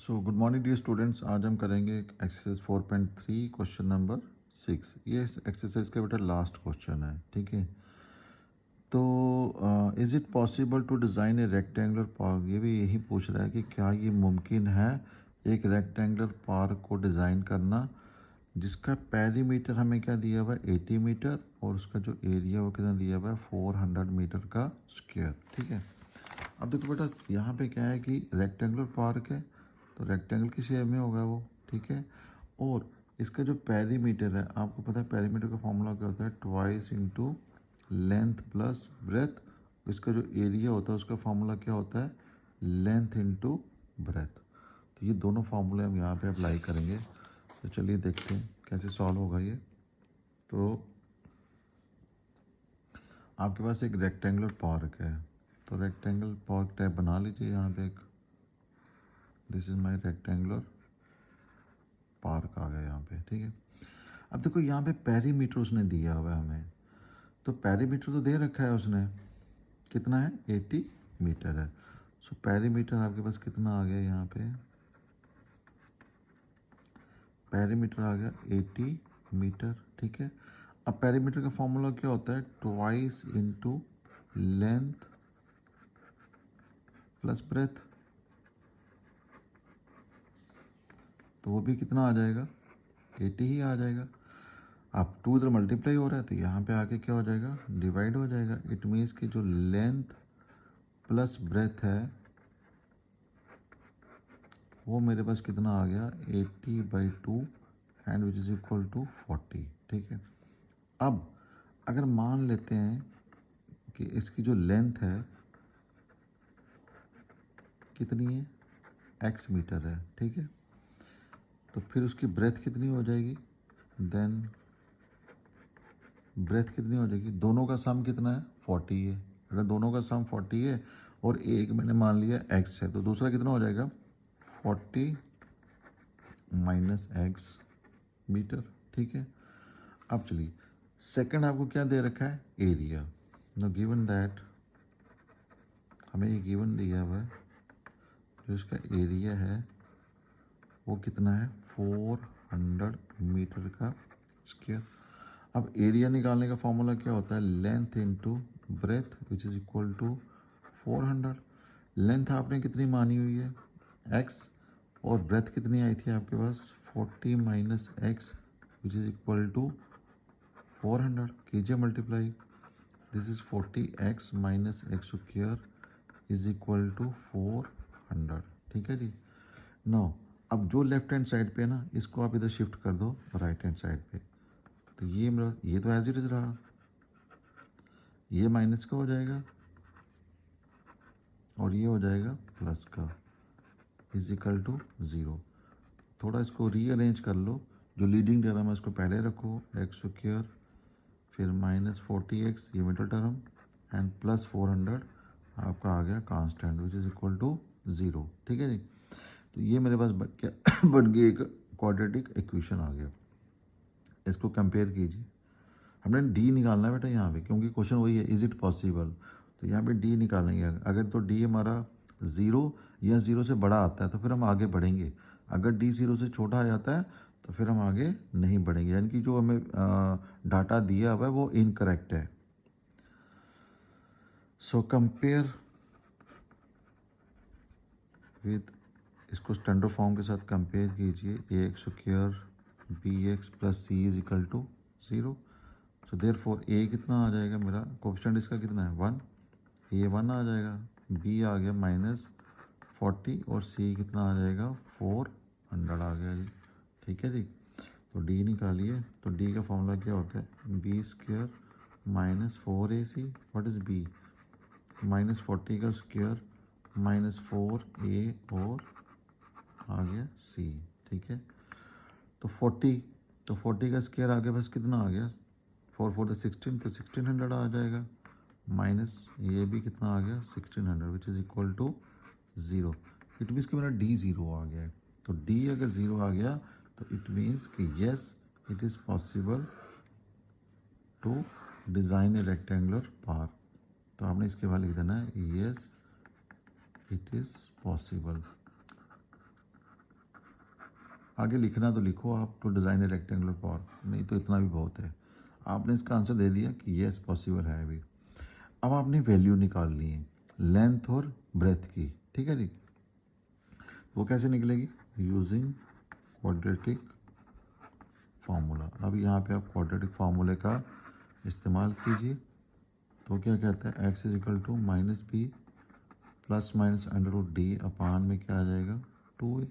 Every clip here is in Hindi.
सो गुड मॉर्निंग डियर स्टूडेंट्स। आज हम करेंगे एक्सरसाइज 4.3 क्वेश्चन नंबर 6। ये एक्सरसाइज का बेटा लास्ट क्वेश्चन है, ठीक है। तो is it possible to design a rectangular park, ये भी यही पूछ रहा है कि क्या ये मुमकिन है एक रेक्टेंगुलर पार्क को डिज़ाइन करना जिसका पेरीमीटर हमें क्या दिया हुआ है 80 मीटर और उसका जो एरिया वो कितना दिया हुआ है 400 मीटर का स्क्वायर, ठीक है। अब देखो बेटा यहाँ पे क्या है कि रेक्टेंगुलर पार्क है तो रेक्टेंगल की शेप में होगा वो, ठीक है। और इसका जो पेरीमीटर है, आपको पता है पेरीमीटर का फॉर्मूला क्या होता है, twice into length plus breadth. इसका जो एरिया होता है उसका फॉर्मूला क्या होता है, लेंथ इंटू ब्रेथ। तो ये दोनों फार्मूले हम यहाँ पे अप्लाई करेंगे। तो चलिए देखते हैं कैसे सॉल्व होगा ये। तो आपके पास एक रेक्टेंगुलर पार्क है, तो रेक्टेंगल पार्क टाइप बना लीजिए यहाँ पे एक। This is my rectangular park आ गया यहाँ पे, ठीक है। अब देखो यहाँ पे पेरीमीटर उसने दिया हुआ है हमें, तो पेरीमीटर तो दे रखा है उसने, कितना है 80 मीटर है। सो पेरीमीटर आपके पास कितना आ गया यहाँ पे, पेरीमीटर आ गया 80 मीटर, ठीक है। अब पेरीमीटर का फॉर्मूला क्या होता है, twice into length plus breadth. तो वो भी कितना आ जाएगा 80 ही आ जाएगा। अब 2 इधर मल्टीप्लाई हो रहा है तो यहाँ पे आके क्या हो जाएगा, डिवाइड हो जाएगा। इट मीन्स कि जो लेंथ प्लस ब्रेथ है वो मेरे पास कितना आ गया 80/2 and which is equal to 40, ठीक है। अब अगर मान लेते हैं कि इसकी जो लेंथ है कितनी है, x मीटर है, ठीक है। तो फिर उसकी ब्रेथ कितनी हो जाएगी, देन ब्रेथ कितनी हो जाएगी, दोनों का सम कितना है 40 है। अगर दोनों का सम 40 है और एक मैंने मान लिया x है तो दूसरा कितना हो जाएगा 40 माइनस x मीटर, ठीक है। अब चलिए सेकंड आपको क्या दे रखा है, एरिया। नो गिवन दैट, हमें ये गिवन दिया हुआ है जो इसका एरिया है वो कितना है 400 मीटर का स्क्वायर। अब एरिया निकालने का फॉर्मूला क्या होता है, length into breadth which is equal to 400। Length आपने कितनी मानी हुई है x और ब्रेथ कितनी आई थी आपके पास 40 minus x which is equal to 400। कीजिए multiply, this is 40x minus x square is equal to 400, ठीक है जी। नो अब जो लेफ्ट हैंड साइड पे है ना इसको आप इधर शिफ्ट कर दो राइट हैंड साइड पे। तो ये मेरा ये तो एज इट इज़ रहा, ये माइनस का हो जाएगा और ये हो जाएगा प्लस का, इज इक्वल टू 0। थोड़ा इसको रीअरेंज कर लो, जो लीडिंग टर्म है इसको पहले रखो एक्स स्क्वायर, फिर माइनस 40x ये मिडल टर्म एंड प्लस 400 आपका आ गया constant which is equal to 0, ठीक है जी। तो ये मेरे पास बन गई एक क्वाड्रेटिक इक्वेशन आ गया। इसको कंपेयर कीजिए, हमने डी निकालना है बेटा यहाँ पे क्योंकि क्वेश्चन वही है इज़ इट पॉसिबल। तो यहाँ पे डी निकालेंगे, अगर तो डी हमारा 0 या 0 से बड़ा आता है तो फिर हम आगे बढ़ेंगे, अगर डी 0 से छोटा आ जाता है तो फिर हम आगे नहीं बढ़ेंगे, यानी कि जो हमें डाटा दिया हुआ है वो इनकरेक्ट है। सो कंपेयर विद, इसको स्टैंडर्ड फॉर्म के साथ कंपेयर कीजिए, A x square B x plus C is equal to 0। So therefore A कितना आ जाएगा मेरा कोएफिशिएंट इसका कितना है 1, ए 1 आ जाएगा, बी आ गया -40 और सी कितना आ जाएगा 400 आ गया जी, ठीक है जी। तो डी निकालिए, तो डी का फॉर्मूला क्या होता है b square minus 4ac, what is b -40 का स्क्वायर -4a और आ गया सी, ठीक है। तो 40 का स्क्वायर आ गया बस कितना आ गया 4 4 16, तो 1600 आ जाएगा, माइनस ये भी कितना आ गया 1600 which is equal to 0। It means कि मेरा डी 0 आ गया है। तो डी अगर 0 आ गया तो इट मीन्स कि yes it is possible to design a rectangular park. तो आपने इसके बाद लिख देना है येस इट इज़ पॉसिबल। आगे लिखना तो लिखो आप, to design a rectangular park, नहीं तो इतना भी बहुत है। आपने इसका आंसर दे दिया कि येस पॉसिबल है अभी। अब आपने वैल्यू निकालनी है लेंथ और ब्रेथ की, ठीक है जी। वो कैसे निकलेगी? Using quadratic formula. अब यहाँ पे आप क्वाड्रेटिक फार्मूले का इस्तेमाल कीजिए। तो क्या कहता है, x is equal to minus B plus minus under root D upon में क्या आ जाएगा 2a,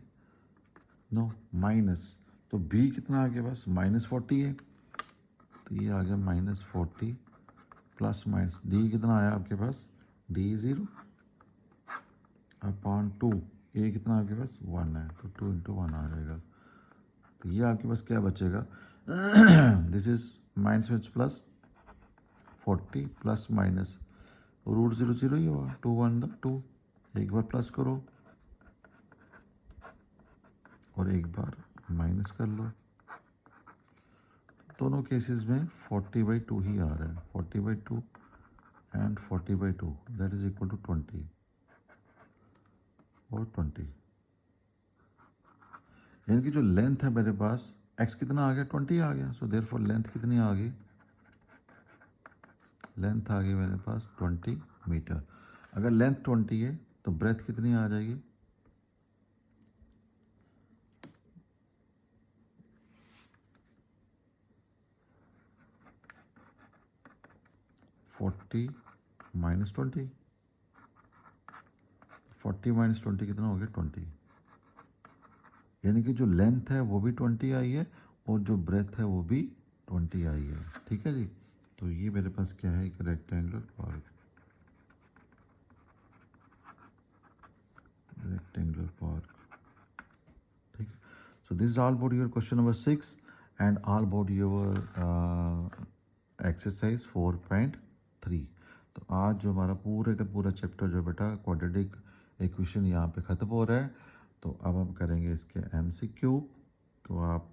नो माइनस, तो b कितना आ गया बस -40 है, तो ये आ गया -40 प्लस माइनस d कितना आया आपके पास, d 0 अपान 2, a कितना आपके पास 1 है, तो 2 इंटू 1 आ जाएगा। तो ये आपके पास क्या बचेगा, this is minus plus 40 plus minus root 0 0 ही होगा, 2 1 2, एक बार प्लस करो और एक बार माइनस कर लो। दोनों केसेस में 40/2 ही आ रहा है, 40/2 and 40/2 that is equal to 20 और 20, यानी कि जो लेंथ है मेरे पास x कितना आ गया 20 आ गया, सो देयरफॉर लेंथ कितनी आ गई, लेंथ आ गई मेरे पास 20 मीटर। अगर लेंथ 20 है तो ब्रेथ कितनी आ जाएगी, 40 माइनस 20, 40 माइनस 20 कितना हो गया 20, यानी कि जो लेंथ है वो भी 20 आई है और जो ब्रेथ है वो भी 20 आई है, ठीक है जी। तो ये मेरे पास क्या है, एक रेक्टेंगुलर पार्क, रेक्टेंगुलर पार्क, ठीक है। So this is all about your question number 6 and all about your exercise 4.3। तो आज जो हमारा पूरे का पूरा चैप्टर जो बेटा क्वाड्रेटिक इक्वेशन यहाँ पे ख़त्म हो रहा है। तो अब हम करेंगे इसके MCQ। तो आप